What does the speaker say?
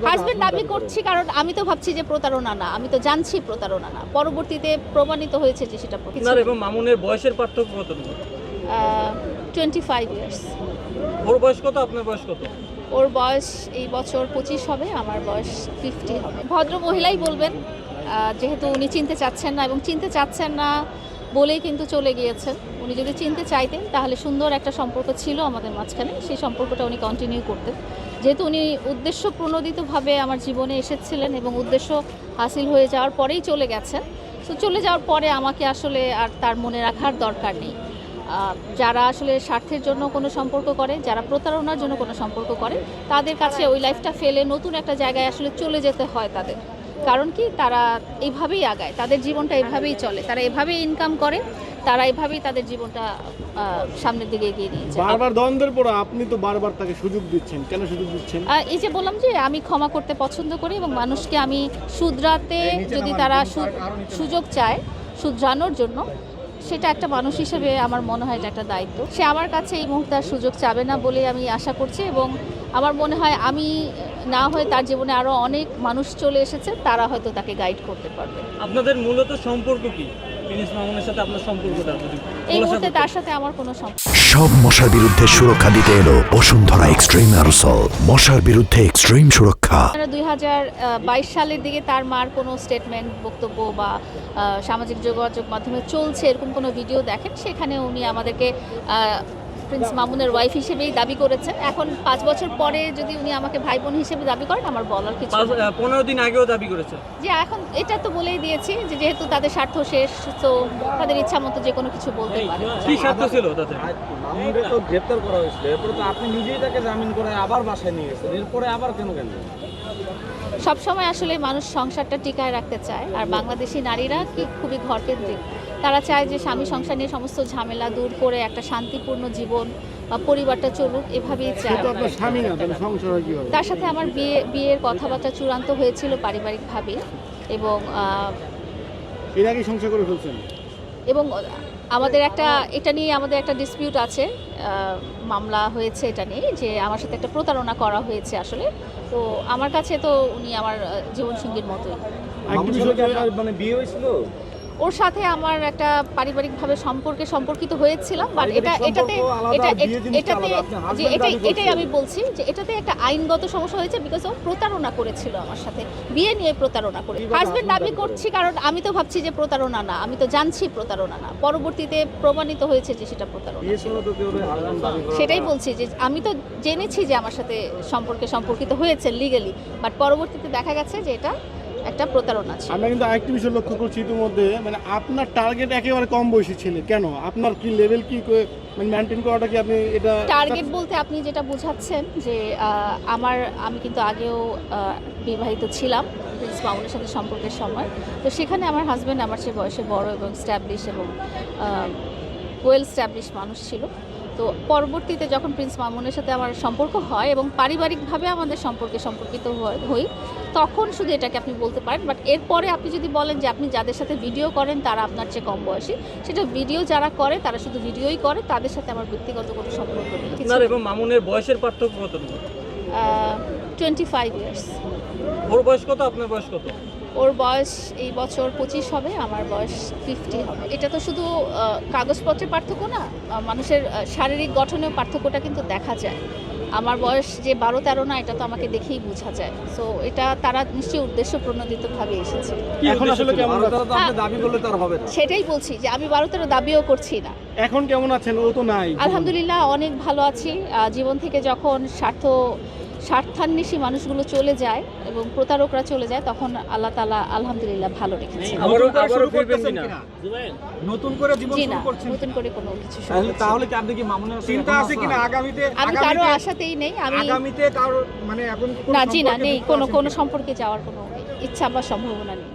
Husband দাবি করছি কারণ আমি তো ভাবছি যে প্রতারণা না, আমি তো জানছি প্রতারণা না, পরবর্তীতে প্রমাণিত হয়েছে যে সেটা আপনার এবং মামুনের বয়সের পার্থক্য কতটুকু? 25 ইয়ার্স। ওর বয়স কত, আপনার বয়স কত? ওর বয়স এই বছর 25 হবে, আমার বয়স 50 হবে। ভদ্র মহিলাই বলবেন, যেহেতু উনি চিনতে চাচ্ছেন না এবং চিনতে চাচ্ছেন না বলেই কিন্তু চলে গিয়েছেন। উনি যদি চিনতে চাইতেন তাহলে সুন্দর একটা সম্পর্ক ছিল আমাদের মাঝখানে, সেই সম্পর্কটা উনি কন্টিনিউ করতেন। যেহেতু উনি উদ্দেশ্য প্রণোদিতভাবে আমার জীবনে এসেছিলেন এবং উদ্দেশ্য হাসিল হয়ে যাওয়ার পরেই চলে গেছেন, তো চলে যাওয়ার পরে আমাকে আসলে আর তার মনে রাখার দরকার নেই। যারা আসলে স্বার্থের জন্য কোনো সম্পর্ক করে, যারা প্রতারণার জন্য কোনো সম্পর্ক করে, তাদের কাছে ওই লাইফটা ফেলে নতুন একটা জায়গায় আসলে চলে যেতে হয় তাদের। কারণ কি, তারা এইভাবেই আগায়, তাদের জীবনটা এভাবেই চলে, তারা এভাবেই ইনকাম করে, তারা এভাবেই তাদের জীবনটা সামনের দিকে এগিয়ে নিয়ে যায়। বারবার দ্বন্দ্বের পর আপনি তো বারবার তাকে সুযোগ দিচ্ছেন, কেন সুযোগ দিচ্ছেন? এই যে বললাম যে আমি ক্ষমা করতে পছন্দ করি এবং মানুষকে আমি শুধরাতে, যদি তারা সুযোগ চায় শুধরানোর জন্য, সেটা একটা মানুষ হিসেবে আমার মনে হয় এটা একটা দায়িত্ব। সে আমার কাছে এই মুহূর্তে আর সুযোগ চাবে না বলে আমি আশা করছি এবং আমার মনে হয় আমি না হয়ে তার জীবনে আরও অনেক মানুষ চলে এসেছে, তারা হয়তো তাকে গাইড করতে পারবে। আপনাদের মূলত সম্পর্ক কি? প্রিন্স মামুনের সাথে আপনার সম্পর্কটা এই মুহূর্তে তার সাথে আমার কোনো সম্পর্ক। সব মশার বিরুদ্ধে সুরক্ষা দিতে এলো বসুন্ধরা এক্সট্রিম অ্যারোসল, মশার বিরুদ্ধে এক্সট্রিম সুরক্ষা। 2022 সালের দিকে তার মার কোনো স্টেটমেন্ট, বক্তব্য বা সামাজিক যোগাযোগ মাধ্যমে চলছে এরকম কোনো ভিডিও দেখেন, সেখানে উনি আমাদেরকে প্রিন্স মামুনের ওয়াইফ হিসেবেই দাবি করেছেন। এখন 5 বছর পরে যদি উনি আমাকে ভাই বোন হিসেবে দাবি করেন, আমার বলার কিছু নেই। 15 দিন আগেও দাবি করেছে যে এখন এটা তো বলেই দিয়েছি যে যেহেতু তাদের স্বার্থ শেষ, তো তাদের ইচ্ছা মতো যে কোনো কিছু বলতে পারে। কি স্বার্থ ছিল তাতে? মামুনকে তো গ্রেপ্তার করা হয়েছিল, এরপরে তো আপনি নিজেই তাকে জামিন করে আবার বাসায় নিয়ে গেছেন, এরপরে আবার কেন? সবসময় আসলে মানুষ সংসারটা টিকায় রাখতে চায়, আর বাংলাদেশি নারীরা কি খুবই ঘরকেন্দ্রিক। তারা চায় যে স্বামী সংসার নিয়ে সমস্ত ঝামেলা দূর করে একটা শান্তিপূর্ণ জীবন বা পরিবারটা চলুক, এভাবেই চায়। তার সাথে আমার বিয়ের কথাবার্তা চূড়ান্ত হয়েছিল পারিবারিকভাবে এবং এর আগে সংসার করে ফেলছেন এবং আমাদের এটা নিয়ে আমাদের একটা ডিসপিউট আছে, মামলা হয়েছে এটা নিয়ে যে আমার সাথে একটা প্রতারণা করা হয়েছে আসলে। তো আমার কাছে তো উনি আমার জীবনসঙ্গীর মতোই। মানে বিয়ে হয়েছিল ওর সাথে আমার একটা পারিবারিকভাবে সম্পর্কিত হয়েছিলাম, বাট এটাই আমি বলছি যে এটাতে একটা আইনগত সমস্যা হয়েছে, বিকজ ও প্রতারণা করেছিল আমার সাথে, বিয়ে নিয়ে প্রতারণা করে। হাজবেন্ড দাবি করছি কারণ আমি তো ভাবছি যে প্রতারণা না, আমি তো জানছি প্রতারণা না, পরবর্তীতে প্রমাণিত হয়েছে যে সেটা প্রতারণা। সেটাই বলছি যে আমি তো জেনেছি যে আমার সাথে সম্পর্কিত হয়েছে লিগালি, বাট পরবর্তীতে দেখা গেছে যে এটা একটা প্রতারণা ছিল। আমরা কিন্তু আরেকটি বিষয় লক্ষ্য করছি ইতিমধ্যে, মানে আপনার টার্গেট একেবারে কম বয়সী ছেলে, কেন? আপনার কি লেভেল কি মানে মেইনটেইন করাটা কি আপনি এটা টার্গেট বলতে আপনি যেটা বোঝাচ্ছেন যে আমি কিন্তু আগেও বিবাহিত ছিলাম প্রিন্স মামুনের সাথে সম্পর্কের সময়, তো সেখানে আমার হাজব্যান্ড আমার চেয়ে বয়সে বড় এবং স্ট্যাবলিশ এবং ওয়েল স্ট্যাবলিশ মানুষ ছিল। তো পরবর্তীতে যখন প্রিন্স মামুনের সাথে আমার সম্পর্ক হয় এবং পারিবারিকভাবে আমাদের সম্পর্কিত হই, তখন শুধু এটাকে আপনি বলতে পারেন। বাট এরপরে আপনি যদি বলেন যে আপনি যাদের সাথে ভিডিও করেন তারা আপনার চেয়ে কম বয়সী, সেটা ভিডিও যারা করে তারা শুধু ভিডিওই করে, তাদের সাথে আমার ব্যক্তিগত কোনো সম্পর্ক নেই। আপনার এবং মামুনের বয়সের পার্থক্য কতটুকু? 25 ইয়ার্স। ওর বয়স কত, আপনার বয়স কত? ওর বয়স এই বছর 25 হবে, আমার বয়স 50 হবে। এটা তো শুধু কাগজপত্রের পার্থক্য না, মানুষের শারীরিক গঠনেও পার্থক্যটা কিন্তু দেখা যায়। আমার বয়স যে 12-13 না, এটা তো আমাকে দেখেই বোঝা যায়। সো এটা তারা নিশ্চয়ই উদ্দেশ্য প্রণোদিতভাবে এসেছে। এখন আসলে কেমন দাবি করলে তার হবে না, সেটাই বলছি যে আমি 12-13 দাবিও করছি না। এখন কেমন আছেন? ও তো নাই। আলহামদুলিল্লাহ অনেক ভালো আছি। জীবন থেকে যখন স্বার্থান্বেষী মানুষগুলো চলে যায় এবং প্রতারকরা চলে যায়, তখন আল্লাহ তাআলা আলহামদুলিল্লাহ ভালো রেখেছে। নতুন করে জীবন শুরু করছেন? নতুন করে কোনো কিছু শুরু করছি। তাহলে কি আপনি কি মামুনের চিন্তা আছে কিনা আগামীতে? আমি কারো আশাতেই নেই। আমি আগামীতে কারো মানে এখন না, জি না, নেই, কোনো সম্পর্কে যাওয়ার কোনো ইচ্ছা বা সম্ভাবনা নেই।